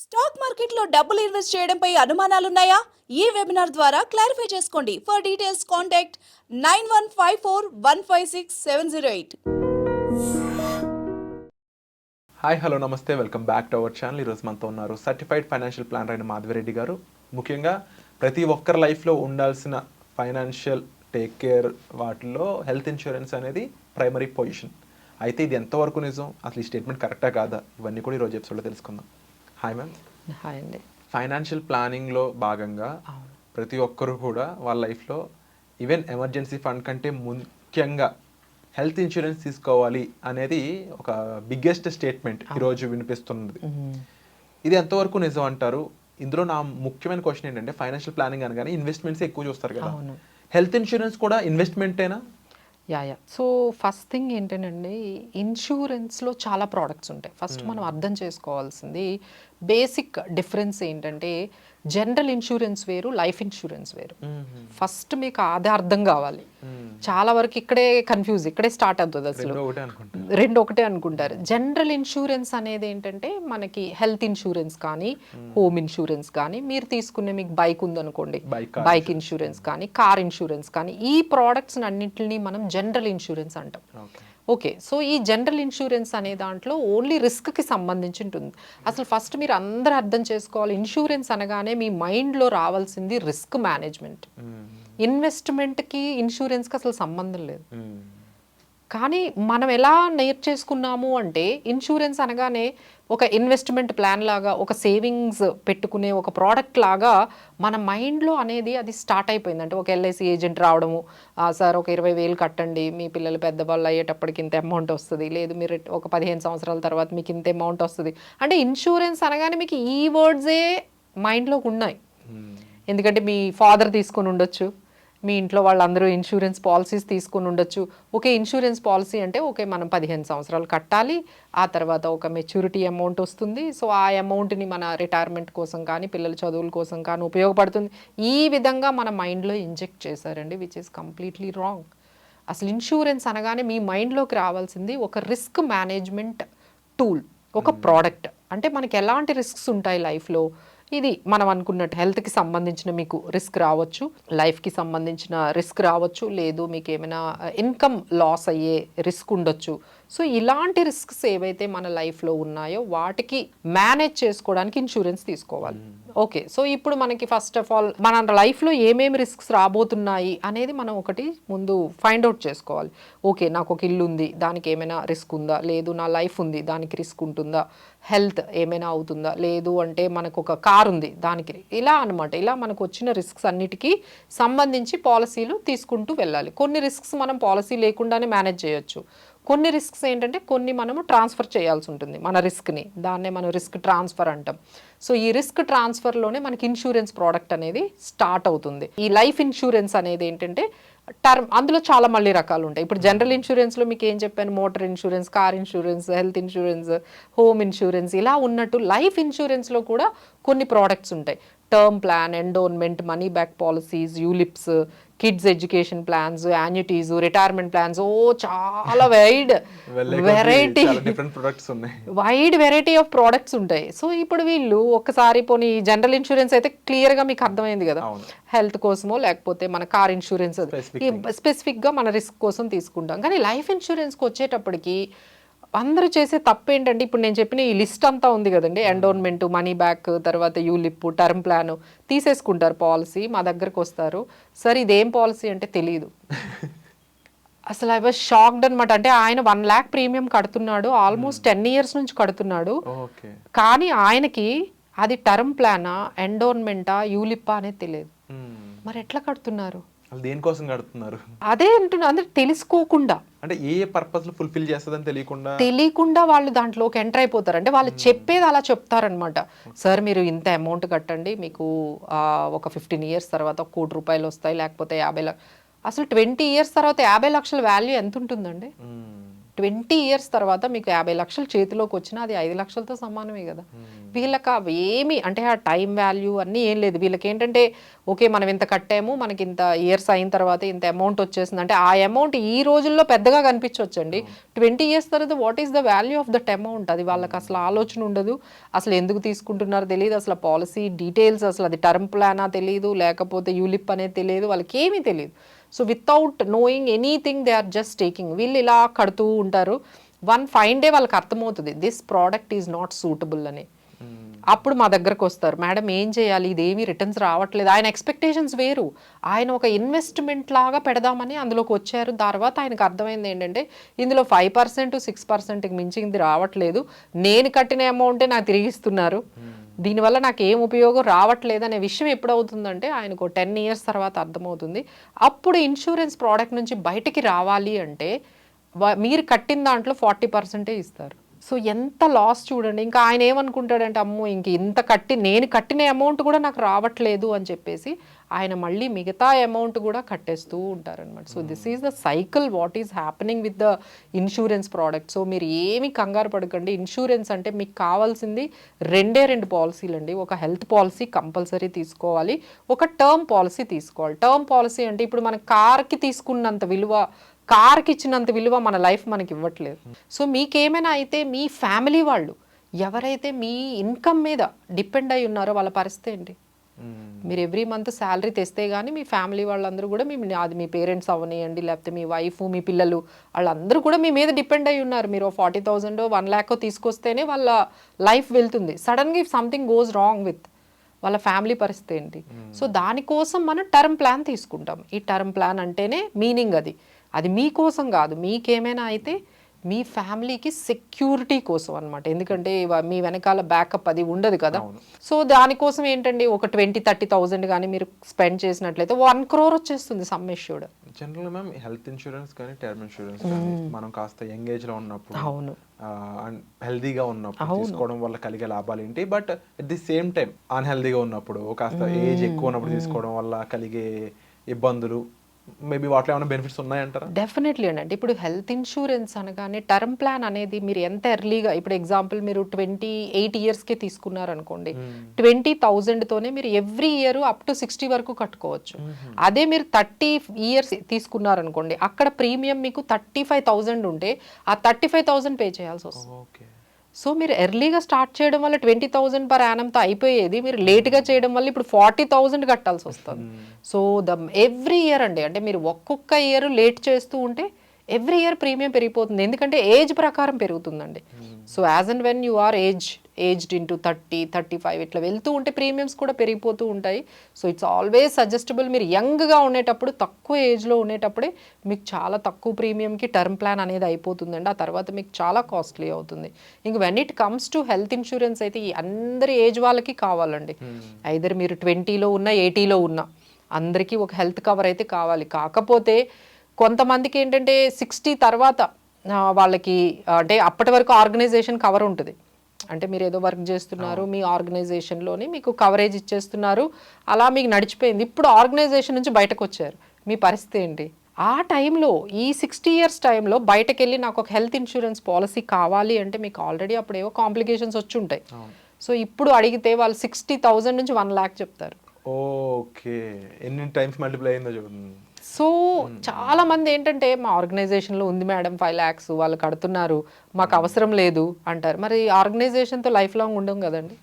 Stock మార్కెట్లో డబ్బులు invest చేయడంపై అనుమానాలున్నాయా? ఈ వెబినార్ ద్వారా క్లారిఫై చేసుకోండి. For details contact 9154156708. Hi hello నమస్తే, welcome back to our channel. ఈరోజు మనతో ఉన్నారు సర్టిఫైడ్ ఫైనాన్షియల్ ప్లానర్ అయిన మాధవిరెడ్డి గారు. ముఖ్యంగా ప్రతి ఒక్కరి లైఫ్లో ఉండాల్సిన ఫైనాన్షియల్ టేక్ కేర్ వాటిల్లో హెల్త్ ఇన్సూరెన్స్ అనేది ప్రైమరీ పొజిషన్. అయితే ఇది ఎంతవరకు నిజం, అసలు ఈ స్టేట్మెంట్ కరెక్టా కాదా, ఇవన్నీ కూడా ఈరోజు ఎపిసోడ్లో తెలుసుకుందాం. Hi ma'am. హాయ్ అండి. ఫైనాన్షియల్ ప్లానింగ్లో భాగంగా ప్రతి ఒక్కరు కూడా వాళ్ళ లైఫ్లో ఈవెన్ ఎమర్జెన్సీ ఫండ్ కంటే ముఖ్యంగా హెల్త్ ఇన్సూరెన్స్ తీసుకోవాలి అనేది ఒక బిగ్గెస్ట్ స్టేట్మెంట్ ఈరోజు వినిపిస్తున్నది. ఇది ఎంతవరకు నిజం అంటారు? ఇందులో నా ముఖ్యమైన క్వశ్చన్ ఏంటంటే, ఫైనాన్షియల్ ప్లానింగ్ అనగానే ఇన్వెస్ట్మెంట్స్ ఎక్కువ చూస్తారు కదా, హెల్త్ ఇన్సూరెన్స్ కూడా ఇన్వెస్ట్మెంటేనా? సో ఫస్ట్ థింగ్ ఏంటంటే, ఇన్సూరెన్స్లో చాలా ప్రోడక్ట్స్ ఉంటాయి. ఫస్ట్ మనం అర్థం చేసుకోవాల్సింది బేసిక్ డిఫరెన్స్ ఏంటంటే, జనరల్ ఇన్సూరెన్స్ వేరు, లైఫ్ ఇన్సూరెన్స్ వేరు. ఫస్ట్ మీకు అదే అర్థం కావాలి. చాలా వరకు ఇక్కడే కన్ఫ్యూజ్, ఇక్కడే స్టార్ట్ అవుతుంది. అసలు రెండు ఒకటే అనుకుంటారు. జనరల్ ఇన్సూరెన్స్ అనేది ఏంటంటే, మనకి హెల్త్ ఇన్సూరెన్స్ కానీ, హోమ్ ఇన్సూరెన్స్ కానీ, మీరు తీసుకునే మీకు బైక్ ఉందనుకోండి, బైక్ ఇన్సూరెన్స్ కానీ, కార్ ఇన్సూరెన్స్ కానీ, ఈ ప్రోడక్ట్స్ అన్నింటినీ మనం జనరల్ ఇన్సూరెన్స్ అంటాం. ఓకే, సో ఈ జనరల్ ఇన్సూరెన్స్ అనే దాంట్లో ఓన్లీ రిస్క్కి సంబంధించి ఉంటుంది. అసలు ఫస్ట్ మీరు అందరూ అర్థం చేసుకోవాలి, ఇన్సూరెన్స్ అనగానే మీ మైండ్లో రావాల్సింది రిస్క్ మేనేజ్మెంట్. ఇన్వెస్ట్మెంట్కి ఇన్సూరెన్స్కి అసలు సంబంధం లేదు. కానీ మనం ఎలా నేర్చేసుకున్నాము అంటే, ఇన్సూరెన్స్ అనగానే ఒక ఇన్వెస్ట్మెంట్ ప్లాన్ లాగా, ఒక సేవింగ్స్ పెట్టుకునే ఒక ప్రోడక్ట్ లాగా మన మైండ్లో అనేది అది స్టార్ట్ అయిపోయింది. అంటే ఒక ఎల్ఐసి ఏజెంట్ రావడము, సార్ ఒక 20,000 కట్టండి, మీ పిల్లలు పెద్దవాళ్ళు అయ్యేటప్పటికి ఇంత అమౌంట్ వస్తుంది, లేదు మీరు ఒక 15 సంవత్సరాల తర్వాత మీకు ఇంత అమౌంట్ వస్తుంది. అంటే ఇన్సూరెన్స్ అనగానే మీకు ఈ వర్డ్సే మైండ్లోకి ఉన్నాయి. ఎందుకంటే మీ ఫాదర్ తీసుకొని ఉండొచ్చు, మీ ఇంట్లో వాళ్ళందరూ ఇన్సూరెన్స్ పాలసీస్ తీసుకుని ఉండొచ్చు. ఓకే, ఇన్సూరెన్స్ పాలసీ అంటే ఓకే, మనం 15 సంవత్సరాలు కట్టాలి, ఆ తర్వాత ఒక మెచ్యూరిటీ అమౌంట్ వస్తుంది. సో ఆ అమౌంట్ని మన రిటైర్మెంట్ కోసం కానీ, పిల్లల చదువుల కోసం కానీ ఉపయోగపడుతుంది. ఈ విధంగా మన మైండ్లో ఇంజెక్ట్ చేశారండి, విచ్ ఈస్ కంప్లీట్లీ రాంగ్. అసలు ఇన్సూరెన్స్ అనగానే మీ మైండ్లోకి రావాల్సింది ఒక రిస్క్ మేనేజ్మెంట్ టూల్, ఒక ప్రోడక్ట్. అంటే మనకి ఎలాంటి రిస్క్స్ ఉంటాయి లైఫ్లో, ఇది మనం అనుకున్నట్టు హెల్త్కి సంబంధించిన మీకు రిస్క్ రావచ్చు, లైఫ్కి సంబంధించిన రిస్క్ రావచ్చు, లేదు మీకు ఏమైనా ఇన్కమ్ లాస్ అయ్యే రిస్క్ ఉండొచ్చు. సో ఇలాంటి రిస్క్స్ ఏవైతే మన లైఫ్లో ఉన్నాయో వాటికి మేనేజ్ చేసుకోవడానికి ఇన్సూరెన్స్ తీసుకోవాలి. ఓకే, సో ఇప్పుడు మనకి ఫస్ట్ ఆఫ్ ఆల్ మన లైఫ్లో ఏమేమి రిస్క్స్ రాబోతున్నాయి అనేది మనం ఒకటి ముందు ఫైండ్ అవుట్ చేసుకోవాలి. ఓకే, నాకు ఒక ఇల్లు ఉంది, దానికి ఏమైనా రిస్క్ ఉందా, లేదు నా లైఫ్ ఉంది దానికి రిస్క్ ఉంటుందా, హెల్త్ ఏమైనా అవుతుందా, లేదు అంటే మనకు ఒక కార్ ఉంది దానికి, ఇలా అనమాట. ఇలా మనకు వచ్చిన రిస్క్స్ అన్నిటికీ సంబంధించి పాలసీలు తీసుకుంటూ వెళ్ళాలి. కొన్ని రిస్క్స్ మనం పాలసీ లేకుండానే మేనేజ్ చేయొచ్చు. కొన్ని రిస్క్స్ ఏంటంటే కొన్ని మనము ట్రాన్స్ఫర్ చేయాల్సి ఉంటుంది మన రిస్క్ని, దాన్నే మనం రిస్క్ ట్రాన్స్ఫర్ అంటాం. సో ఈ రిస్క్ ట్రాన్స్ఫర్లోనే మనకి ఇన్సూరెన్స్ ప్రోడక్ట్ అనేది స్టార్ట్ అవుతుంది. ఈ లైఫ్ ఇన్సూరెన్స్ అనేది ఏంటంటే టర్మ్, అందులో చాలా మళ్ళీ రకాలు ఉంటాయి. ఇప్పుడు జనరల్ ఇన్సూరెన్స్లో మీకు ఏం చెప్పాను, motor insurance, car insurance, health insurance, home insurance, ఇలా ఉన్నట్టు లైఫ్ ఇన్సూరెన్స్లో కూడా కొన్ని ప్రోడక్ట్స్ ఉంటాయి. Term plan, endowment, money back policies, ULIPs, kids education plans, annuities, retirement plans, చాలా వైడ్ వెరైటీ ఆఫ్ ప్రోడక్ట్స్ ఉంటాయి. సో ఇప్పుడు వీళ్ళు ఒక్కసారి పోనీ జనరల్ ఇన్సూరెన్స్ అయితే క్లియర్గా మీకు అర్థమైంది కదా, హెల్త్ కోసమో లేకపోతే మన కార్ ఇన్సూరెన్స్ స్పెసిఫిక్గా మన రిస్క్ కోసం తీసుకుంటాం. కానీ లైఫ్ ఇన్సూరెన్స్కి వచ్చేటప్పటికి అందరూ చేసే తప్పు ఏంటంటే, ఇప్పుడు నేను చెప్పిన ఈ లిస్ట్ అంతా ఉంది కదండి, ఎండోన్మెంట్, మనీ బ్యాక్, తర్వాత యూలిప్, టర్మ్ ప్లాన్ తీసేసుకుంటారు పాలసీ, మా దగ్గరకు వస్తారు, సార్ ఇదేం పాలసీ అంటే తెలియదు. అసలు ఐ వాజ్ షాక్డ్ అనమాట. అంటే ఆయన 1 lakh ప్రీమియం కడుతున్నాడు, ఆల్మోస్ట్ 10 years నుంచి కడుతున్నాడు. కానీ ఆయనకి అది టర్మ్ ప్లానా, ఎండోన్మెంటా, యూలిప్పా అనేది తెలియదు. మరి ఎట్లా కడుతున్నారు, దేనికోసం కడుతున్నారు అదే అంటున్నా. అందరు తెలుసుకోకుండా, అంటే ఏ పర్పస్ లో ఫుల్ఫిల్ చేస్తుందని తెలియకుండా వాళ్ళు దాంట్లోకి ఎంటర్ అయిపోతారు. అంటే వాళ్ళు చెప్పేది అలా చెప్తారనమాట, సార్ మీరు ఇంత అమౌంట్ కట్టండి, మీకు ఒక 15 years తర్వాత 1 కోటి రూపాయలు వస్తాయి, లేకపోతే 50 లక్షలు. అసలు 20 years తర్వాత 50 లక్షల వాల్యూ ఎంత ఉంటుందండి? 20 ఇయర్స్ తర్వాత మీకు 50 లక్షలు చేతిలోకి వచ్చినా అది 5 లక్షలతో సమానమే కదా. వీళ్ళకి అవి ఏమి అంటే ఆ టైం వాల్యూ అన్నీ ఏం లేదు. వీళ్ళకి ఏంటంటే ఓకే మనం ఇంత కట్టాము, మనకి ఇంత ఇయర్స్ అయిన తర్వాత ఇంత అమౌంట్ వచ్చేసింది అంటే ఆ అమౌంట్ ఈ రోజుల్లో పెద్దగా కనిపించవచ్చండి. 20 ఇయర్స్ తర్వాత what is the value of that amount, అది వాళ్ళకి అసలు ఆలోచన ఉండదు. అసలు ఎందుకు తీసుకుంటున్నారో తెలియదు, అసలు పాలసీ డీటెయిల్స్ అసలు అది టర్మ్ ప్లానా తెలియదు, లేకపోతే యూలిప్ అనేది తెలియదు, వాళ్ళకి ఏమీ తెలియదు. So without knowing anything they are just taking. వీళ్ళు ఇలా కడుతూ ఉంటారు. వన్ ఫైన్ డే వాళ్ళకి అర్థమవుతుంది this product is not suitable అని. అప్పుడు మా దగ్గరకు వస్తారు, మేడం ఏం చేయాలి, ఇదేమీ రిటర్న్స్ రావట్లేదు. ఆయన ఎక్స్పెక్టేషన్స్ వేరు, ఆయన ఒక ఇన్వెస్ట్మెంట్ లాగా పెడదామని అందులోకి వచ్చారు. తర్వాత ఆయనకు అర్థమైంది ఏంటంటే ఇందులో 5% 6%కి మించింది రావట్లేదు, నేను కట్టిన అమౌంటే నాకు తిరిగిస్తున్నారు, దీనివల్ల నాకు ఏం ఉపయోగం రావట్లేదు అనే విషయం ఎప్పుడవుతుందంటే ఆయనకు 10 ఇయర్స్ తర్వాత అర్థమవుతుంది. అప్పుడు ఇన్సూరెన్స్ ప్రోడక్ట్ నుంచి బయటికి రావాలి అంటే మీరు కట్టిన దాంట్లో 40% ఇస్తారు. సో ఎంత లాస్ చూడండి. ఇంకా ఆయన ఏమనుకుంటాడంటే అమ్మో ఇంక ఇంత నేను కట్టిన అమౌంట్ కూడా నాకు రావట్లేదు అని చెప్పేసి ఆయన మళ్ళీ మిగతా అమౌంట్ కూడా కట్టేస్తూ ఉంటారనమాట. So this is the cycle what is happening with the insurance product. So మీరు ఏమి కంగారు పడకండి. ఇన్సూరెన్స్ అంటే మీకు కావాల్సింది 2 పాలసీలు అండి. ఒక హెల్త్ పాలసీ కంపల్సరీ తీసుకోవాలి, ఒక టర్మ్ పాలసీ తీసుకోవాలి. టర్మ్ పాలసీ అంటే ఇప్పుడు మన కార్కి తీసుకున్నంత విలువ, కార్కి ఇచ్చినంత విలువ మన లైఫ్ మనకి ఇవ్వట్లేదు. సో మీకేమైనా అయితే మీ ఫ్యామిలీ వాళ్ళు ఎవరైతే మీ ఇన్కమ్ మీద డిపెండ్ అయి ఉన్నారో వాళ్ళ పరిస్థితి ఏంటి? మీరు ఎవ్రీ మంత్ శాలరీ తెస్తే కానీ మీ ఫ్యామిలీ వాళ్ళందరూ కూడా అది మీ పేరెంట్స్ అవనియండి, లేకపోతే మీ వైఫ్, మీ పిల్లలు, వాళ్ళందరూ కూడా మీ మీద డిపెండ్ అయి ఉన్నారు. మీరు 40,000 1 lakh తీసుకొస్తేనే వాళ్ళ లైఫ్ వెళ్తుంది. సడన్గా if something goes wrong with వాళ్ళ ఫ్యామిలీ పరిస్థితి ఏంటి? సో దానికోసం మనం టర్మ్ ప్లాన్ తీసుకుంటాం. ఈ టర్మ్ ప్లాన్ అంటేనే మీనింగ్ అది మీకోసం కాదు, మీకేమైనా అయితే మీ ఫ్యామిలీకి సెక్యూరిటీ కోసం అనమాట. ఎందుకంటే మీ వెనకాల బ్యాకప్ అది ఉండదు కదా. సో దానికోసం ఏంటండి ఒక 20-30,000 కానీ మీరు స్పెండ్ చేసినట్లయితే 1 crore వచ్చేస్తుంది సమ్ ఇష్యూడ్. జనరల్గా మ్యామ్ హెల్త్ ఇన్సూరెన్స్ కానీ టర్మ్ ఇన్సూరెన్స్ కానీ మనం కాస్త యంగ్ ఏజ్ లో ఉన్నప్పుడు, అవును, హెల్దీగా ఉన్నప్పుడు తీసుకోవడం వల్ల కలిగే లాభాలు ఏంటి, but at the same time అన్హెల్దీగా ఉన్నప్పుడు కాస్త ఏజ్ ఎక్కువ ఉన్నప్పుడు తీసుకోవడం వల్ల కలిగే ఇబ్బందులు, మేబీ వాటిలో ఏమైనా బెనిఫిట్స్ ఉన్నాయంటారా? డెఫినెట్లీ అండి. ఇప్పుడు హెల్త్ ఇన్సూరెన్స్ అనగానే టర్మ్ ప్లాన్ అనేది మీరు ఎంత ఎర్లీగా, ఇప్పుడు ఎగ్జాంపుల్ మీరు 28 ఇయర్స్కే తీసుకున్నారు అనుకోండి, 20,000తోనే మీరు ఎవ్రీ ఇయర్ అప్ టు 60 వరకు కట్టుకోవచ్చు. అదే మీరు 30 ఇయర్స్ తీసుకున్నారు అనుకోండి, అక్కడ ప్రీమియం మీకు 35,000 ఉంటే ఆ 35,000 పే చేయాల్సి వస్తుంది. సో మీరు ఎర్లీగా స్టార్ట్ చేయడం వల్ల 20,000 per annumతో అయిపోయేది, మీరు లేట్గా చేయడం వల్ల ఇప్పుడు 40,000 కట్టాల్సి వస్తుంది. సో ఎవ్రీ ఇయర్ అండి, అంటే మీరు ఒక్కొక్క ఇయర్ లేట్ చేస్తూ ఉంటే ఎవ్రీ ఇయర్ ప్రీమియం పెరిగిపోతుంది. ఎందుకంటే ఏజ్ ప్రకారం పెరుగుతుందండి. So as and when you are aged into 30-35 ఇట్లా వెళ్తూ ఉంటే ప్రీమియమ్స్ కూడా పెరిగిపోతూ ఉంటాయి. So it's always suggestable. మీరు యంగ్గా ఉండేటప్పుడు, తక్కువ ఏజ్లో ఉండేటప్పుడే మీకు చాలా తక్కువ ప్రీమియంకి టర్మ్ ప్లాన్ అనేది అయిపోతుందండి. ఆ తర్వాత మీకు చాలా కాస్ట్లీ అవుతుంది. ఇంక when it comes to health insurance అయితే అందరి ఏజ్ వాళ్ళకి కావాలండి. ఐదర్ మీరు 20లో ఉన్నా 80లో ఉన్నా అందరికీ ఒక హెల్త్ కవర్ అయితే కావాలి. కాకపోతే కొంతమందికి ఏంటంటే 60 తర్వాత వాళ్ళకి అంటే అప్పటి వరకు ఆర్గనైజేషన్ కవర్ ఉంటుంది. అంటే మీరు ఏదో వర్క్ చేస్తున్నారు, మీ ఆర్గనైజేషన్లోని మీకు కవరేజ్ ఇచ్చేస్తున్నారు, అలా మీకు నడిచిపోయింది. ఇప్పుడు ఆర్గనైజేషన్ నుంచి బయటకు వచ్చారు, మీ పరిస్థితి ఏంటి? ఆ టైంలో ఈ 60 ఇయర్స్ టైంలో బయటకు వెళ్ళి నాకు ఒక హెల్త్ ఇన్సూరెన్స్ పాలసీ కావాలి అంటే మీకు ఆల్రెడీ అప్పుడు ఏవో కాంప్లికేషన్స్ వచ్చి ఉంటాయి. సో ఇప్పుడు అడిగితే వాళ్ళు 60,000 నుంచి 1 lakh చెప్తారు. ఓకే, ఎన్ని టైమ్స్ మల్టిప్లై అయిందో చూడండి. సో చాలా మంది ఏంటంటే మా ఆర్గనైజేషన్లో ఉంది మేడం 5 lakhs వాళ్ళు కడుతున్నారు, మాకు అవసరం లేదు అంటారు. మరి ఆర్గనైజేషన్తో లైఫ్ లాంగ్ ఉండం కదండి.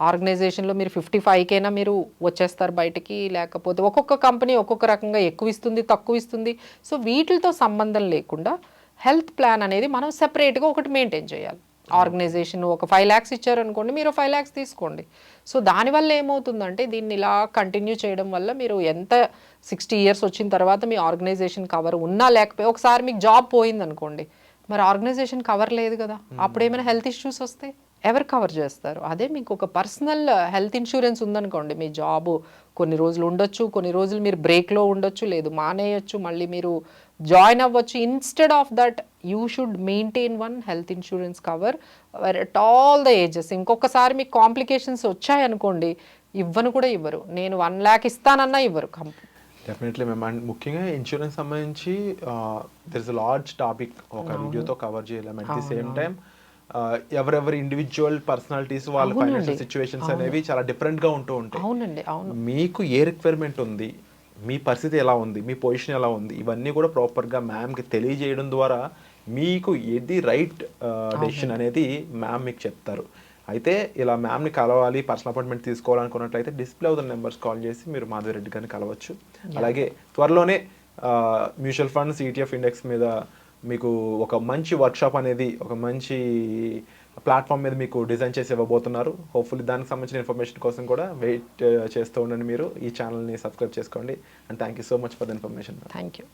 ఆర్గనైజేషన్లో మీరు 55కైనా మీరు వచ్చేస్తారు బయటికి, లేకపోతే ఒక్కొక్క కంపెనీ ఒక్కొక్క రకంగా ఎక్కువ ఇస్తుంది, తక్కువ ఇస్తుంది. సో వీటితో సంబంధం లేకుండా హెల్త్ ప్లాన్ అనేది మనం సెపరేట్గా ఒకటి మెయింటైన్ చేయాలి. ఆర్గనైజేషన్ ఒక 5 lakhs ఇచ్చారనుకోండి, మీరు 5 lakhs తీసుకోండి. సో దానివల్ల ఏమవుతుందంటే దీన్ని ఇలా కంటిన్యూ చేయడం వల్ల మీరు ఎంత 60 ఇయర్స్ వచ్చిన తర్వాత మీ ఆర్గనైజేషన్ కవర్ ఉన్నా లేకపోతే, ఒకసారి మీకు జాబ్ పోయిందనుకోండి, మరి ఆర్గనైజేషన్ కవర్ లేదు కదా, అప్పుడు ఏమైనా హెల్త్ ఇష్యూస్ వస్తే ఎవరు కవర్ చేస్తారు? అదే మీకు ఒక పర్సనల్ హెల్త్ ఇన్సూరెన్స్ ఉందనుకోండి, మీ జాబ్ కొన్ని రోజులు ఉండొచ్చు, కొన్ని రోజులు మీరు బ్రేక్లో ఉండొచ్చు, లేదు మానేయచ్చు, మళ్ళీ మీరు జాయిన్ అవ్వచ్చు. Instead of that you should maintain one health insurance cover at all the ages. ఇంకొకసారి మీకు కాంప్లికేషన్స్ వచ్చాయనుకోండి, ఇవ్వను కూడా ఇవ్వరు. నేను 1 lakh ఇస్తానన్నా ఇవ్వరు. Definitely ma'am. అండ్ ముఖ్యంగా ఇన్సూరెన్స్ సంబంధించి there is a large topic, ఒక వీడియోతో కవర్ చేయలేము. అట్ ది సేమ్ టైం ఎవరెవరి ఇండివిజువల్ పర్సనాలిటీస్ వాళ్ళ ఫైనాన్షియల్ సిచ్యువేషన్స్ అనేవి చాలా డిఫరెంట్గా ఉంటూ ఉంటాయి. అవునండి, అవును. మీకు ఏ రిక్వైర్మెంట్ ఉంది, మీ పరిస్థితి ఎలా ఉంది, మీ పొజిషన్ ఎలా ఉంది, ఇవన్నీ కూడా ప్రాపర్గా మ్యామ్కి తెలియజేయడం ద్వారా మీకు ఏది రైట్ డెసిషన్ అనేది మ్యామ్ మీకు చెప్తారు. అయితే ఇలా మ్యామ్ని కలవాలి, పర్సనల్ అపాయింట్మెంట్ తీసుకోవాలనుకున్నట్లయితే డిస్ప్లే అవుతున్న నెంబర్స్ కాల్ చేసి మీరు మాధవి రెడ్డి గారిని కలవచ్చు. అలాగే త్వరలోనే మ్యూచువల్ ఫండ్స్, ఈటీఎఫ్ ఇండెక్స్ మీద మీకు ఒక మంచి వర్క్షాప్ అనేది, ఒక మంచి ప్లాట్ఫామ్ మీద మీకు డిజైన్ చేసి ఇవ్వబోతున్నారు. హోప్ఫుల్లీ దానికి సంబంధించిన ఇన్ఫర్మేషన్ కోసం కూడా వెయిట్ చేస్తూ ఉండండి. మీరు ఈ ఛానల్ని సబ్స్క్రైబ్ చేసుకోండి. And thank you so much for the information. Thank you.